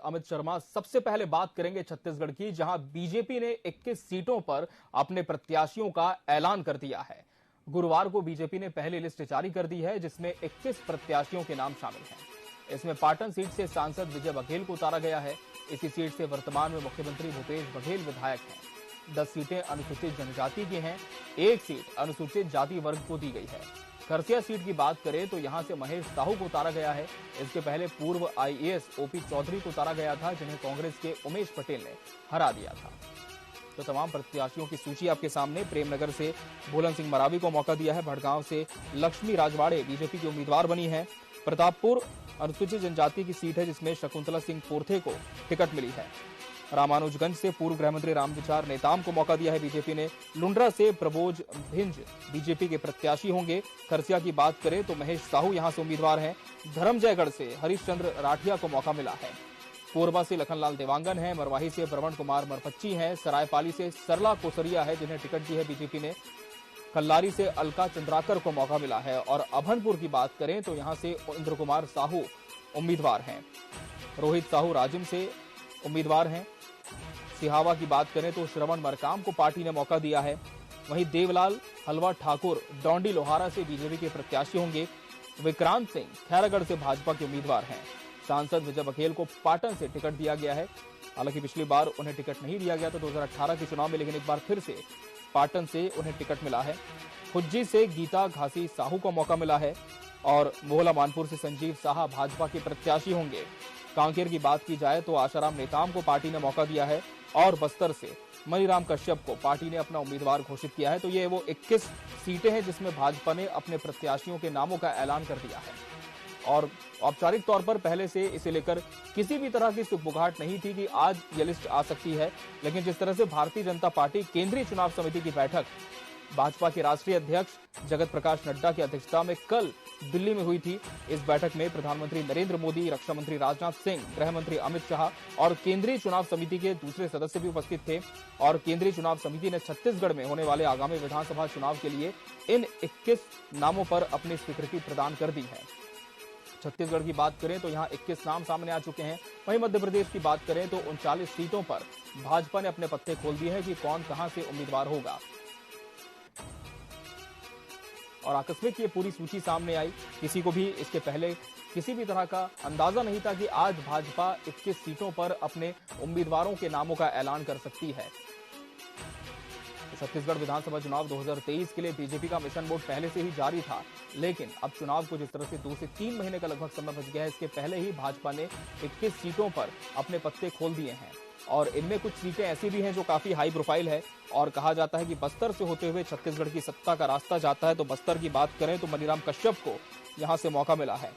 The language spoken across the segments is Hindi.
अमित शर्मा। सबसे पहले बात करेंगे छत्तीसगढ़ की, जहां बीजेपी ने 21 सीटों पर अपने प्रत्याशियों का ऐलान कर दिया है। गुरुवार को बीजेपी ने पहली लिस्ट जारी कर दी है, जिसमें 21 प्रत्याशियों के नाम शामिल हैं। इसमें पाटन सीट से सांसद विजय बघेल को उतारा गया है। इसी सीट से वर्तमान में मुख्यमंत्री भूपेश बघेल विधायक हैं। 10 सीटें अनुसूचित जनजाति की हैं, 1 सीट अनुसूचित जाति वर्ग को दी गई है। खरसिया सीट की बात करें तो यहां से महेश साहू को उतारा गया है। इसके पहले पूर्व आईएएस ओपी चौधरी को उतारा गया था, जिन्हें कांग्रेस के उमेश पटेल ने हरा दिया था। तो तमाम प्रत्याशियों की सूची आपके सामने। प्रेमनगर से भोलन सिंह मरावी को मौका दिया है। भड़गांव से लक्ष्मी राजवाड़े बीजेपी की उम्मीदवार बनी है। प्रतापपुर अनुसूचित जनजाति की सीट है, जिसमें शकुंतला सिंह पोर्थे को टिकट मिली है। रामानुजगंज से पूर्व गृहमंत्री रामविचार नेताम को मौका दिया है बीजेपी ने। लुंड्रा से प्रबोज भिंज बीजेपी के प्रत्याशी होंगे। खरसिया की बात करें तो महेश साहू यहां से उम्मीदवार हैं। धर्मजयगढ़ से हरीशचंद्र राठिया को मौका मिला है। कोरबा से लखनलाल देवांगन है। मरवाही से प्रवण कुमार मरपच्ची हैं। सरायपाली से सरला कोसरिया है, जिन्हें टिकट दी है बीजेपी ने। कल्लारी से अलका चंद्राकर को मौका मिला है। और अभनपुर की बात करें तो यहां से इंद्र कुमार साहू उम्मीदवार हैं। रोहित साहू राजिम से उम्मीदवार हैं। सिहावा की बात करें तो श्रवण मरकाम को पार्टी ने मौका दिया है। वहीं देवलाल हलवा ठाकुर डोंडी लोहारा से बीजेपी के प्रत्याशी होंगे। विक्रांत सिंह खैरागढ़ से भाजपा के उम्मीदवार हैं। सांसद विजय बघेल को पाटन से टिकट दिया गया है। हालांकि पिछली बार उन्हें टिकट नहीं दिया गया था 2018 के चुनाव में, लेकिन एक बार फिर से पाटन से उन्हें टिकट मिला है। खुज्जी से गीता घासी साहू को मौका मिला है। और मोहला मानपुर से संजीव साहा भाजपा के प्रत्याशी होंगे। कांकेर की बात की जाए तो आशाराम नेताम को पार्टी ने मौका दिया है। और बस्तर से मनीराम कश्यप को पार्टी ने अपना उम्मीदवार घोषित किया है। तो ये वो 21 सीटें हैं जिसमें भाजपा ने अपने प्रत्याशियों के नामों का ऐलान कर दिया है। और औपचारिक तौर पर पहले से इसे लेकर किसी भी तरह की सुगबुगाहट नहीं थी कि आज ये लिस्ट आ सकती है, लेकिन जिस तरह से भारतीय जनता पार्टी केंद्रीय चुनाव समिति की बैठक भाजपा के राष्ट्रीय अध्यक्ष जगत प्रकाश नड्डा की अध्यक्षता में कल दिल्ली में हुई थी, इस बैठक में प्रधानमंत्री नरेंद्र मोदी, रक्षा मंत्री राजनाथ सिंह, गृह मंत्री अमित शाह और केंद्रीय चुनाव समिति के दूसरे सदस्य भी उपस्थित थे। और केंद्रीय चुनाव समिति ने छत्तीसगढ़ में होने वाले आगामी विधानसभा चुनाव के लिए इन 21 नामों पर अपनी स्वीकृति प्रदान कर दी है। छत्तीसगढ़ की बात करें तो यहां 21 नाम सामने आ चुके हैं। वहीं मध्य प्रदेश की बात करें तो 39 सीटों पर भाजपा ने अपने पत्ते खोल दिए हैं कि कौन कहां से उम्मीदवार होगा। और आकस्मिक ये पूरी सूची सामने आई। किसी को भी इसके पहले किसी भी तरह का अंदाजा नहीं था कि आज भाजपा 21 सीटों पर अपने उम्मीदवारों के नामों का ऐलान कर सकती है। छत्तीसगढ़ विधानसभा चुनाव 2023 के लिए बीजेपी का मिशन बोर्ड पहले से ही जारी था, लेकिन अब चुनाव को जिस तरह से 2 से 3 महीने का लगभग समय बच गया है, इसके पहले ही भाजपा ने 21 सीटों पर अपने पत्ते खोल दिए हैं। और इनमें कुछ सीटें ऐसी भी हैं जो काफी हाई प्रोफाइल है। और कहा जाता है कि बस्तर से होते हुए छत्तीसगढ़ की सत्ता का रास्ता जाता है। तो बस्तर की बात करें तो मनीराम कश्यप को यहां से मौका मिला है।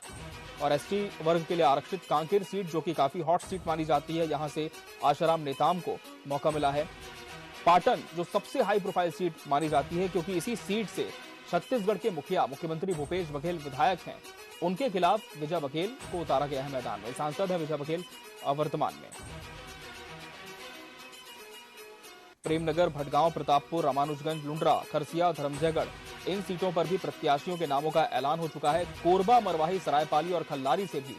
और एसटी वर्ग के लिए आरक्षित कांकेर सीट, जो कि काफी हॉट सीट मानी जाती है, यहां से आशाराम नेताम को मौका मिला है। पाटन जो सबसे हाई प्रोफाइल सीट मानी जाती है, क्योंकि इसी सीट से छत्तीसगढ़ के मुखिया मुख्यमंत्री भूपेश बघेल विधायक हैं, उनके खिलाफ विजय बघेल को उतारा गया है मैदान में। सांसद है विजय बघेल वर्तमान में। प्रेमनगर, भटगांव, प्रतापपुर, रामानुजगंज, लुंड्रा, खरसिया, धर्मजयगढ़, इन सीटों पर भी प्रत्याशियों के नामों का ऐलान हो चुका है। कोरबा, मरवाही, सरायपाली और खल्लारी से भी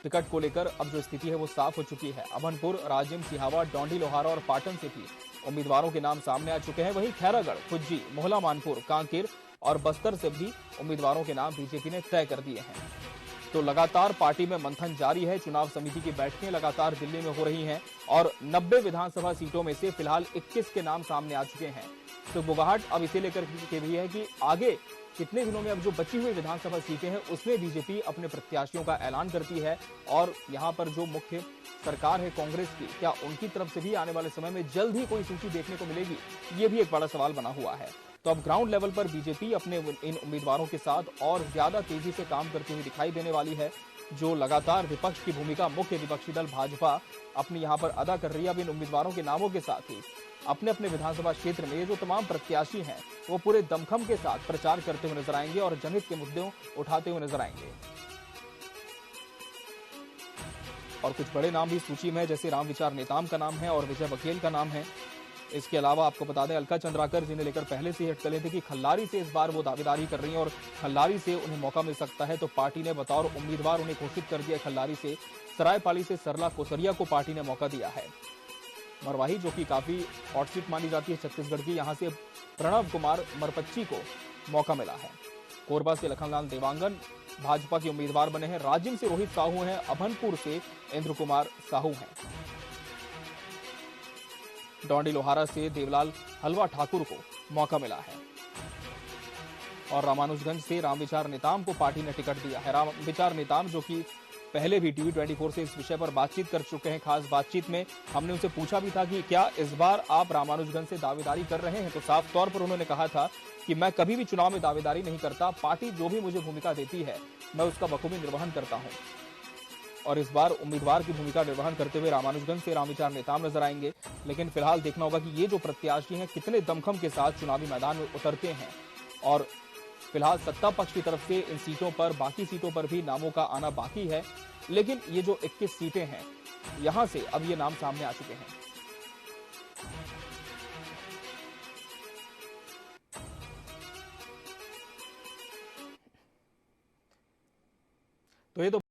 टिकट को लेकर अब जो स्थिति है वो साफ हो चुकी है। अभनपुर, राजिम, सिहावा, डोंडी लोहारा और पाटन से भी उम्मीदवारों के नाम सामने आ चुके हैं। वहीं खैरागढ़, खुज्जी, मोहला मानपुर, कांकेर और बस्तर से भी उम्मीदवारों के नाम बीजेपी ने तय कर दिए हैं। तो लगातार पार्टी में मंथन जारी है। चुनाव समिति की बैठकें लगातार दिल्ली में हो रही हैं और 90 विधानसभा सीटों में से फिलहाल 21 के नाम सामने आ चुके हैं। तो बुगाहट अब इसे लेकर के भी है कि आगे कितने दिनों में अब जो बची हुई विधानसभा सीटें हैं उसमें बीजेपी अपने प्रत्याशियों का ऐलान करती है। और यहाँ पर जो मुख्य सरकार है कांग्रेस की, क्या उनकी तरफ से भी आने वाले समय में जल्द ही कोई सूची देखने को मिलेगी, ये भी एक बड़ा सवाल बना हुआ है। तो अब ग्राउंड लेवल पर बीजेपी अपने इन उम्मीदवारों के साथ और ज्यादा तेजी से काम करती हुई दिखाई देने वाली है। जो लगातार विपक्ष की भूमिका मुख्य विपक्षी दल भाजपा अपनी यहां पर अदा कर रही है। अब इन उम्मीदवारों के नामों के साथ ही अपने अपने विधानसभा क्षेत्र में जो तमाम प्रत्याशी हैं वो पूरे दमखम के साथ प्रचार करते हुए नजर आएंगे और जनहित के मुद्दों उठाते हुए नजर आएंगे। और कुछ बड़े नाम भी सूची में, जैसे रामविचार नेताम का नाम है और विजय बघेल का नाम है। इसके अलावा आपको बता दें अलका चंद्राकर जिन्हें लेकर पहले से ही अटकलें थी कि खल्लारी से इस बार वो दावेदारी कर रही हैं और खल्लारी से उन्हें मौका मिल सकता है, तो पार्टी ने बतौर उम्मीदवार उन्हें घोषित कर दिया। खल्लारी से सरायपाली से सरला कोसरिया को पार्टी ने मौका दिया है। मरवाही जो कि काफी हॉट सीट मानी जाती है छत्तीसगढ़ की, यहां से प्रणव कुमार मरपच्ची को मौका मिला है। कोरबा से लखनलाल देवांगन भाजपा के उम्मीदवार बने हैं। राजिम से रोहित साहू हैं। अभनपुर से इंद्र कुमार साहू हैं। डौंडी लोहारा से देवलाल हलवा ठाकुर को मौका मिला है और रामानुजगंज से रामविचार नेताम को पार्टी ने टिकट दिया है। रामविचार नेताम जो कि पहले भी टीवी 24 से इस विषय पर बातचीत कर चुके हैं। खास बातचीत में हमने उनसे पूछा भी था कि क्या इस बार आप रामानुजगंज से दावेदारी कर रहे हैं, तो साफ तौर पर उन्होंने कहा था कि मैं कभी भी चुनाव में दावेदारी नहीं करता, पार्टी जो भी मुझे भूमिका देती है मैं उसका बखूबी निर्वहन करता हूं। और इस बार उम्मीदवार की भूमिका निर्वहन करते हुए रामानुजगंज से रामविचार नेताम नजर आएंगे। लेकिन फिलहाल देखना होगा कि ये जो प्रत्याशी हैं कितने दमखम के साथ चुनावी मैदान में उतरते हैं। और फिलहाल सत्ता पक्ष की तरफ से इन सीटों पर, बाकी सीटों पर भी नामों का आना बाकी है, लेकिन ये जो 21 सीटें हैं यहां से अब ये नाम सामने आ चुके हैं। तो ये तो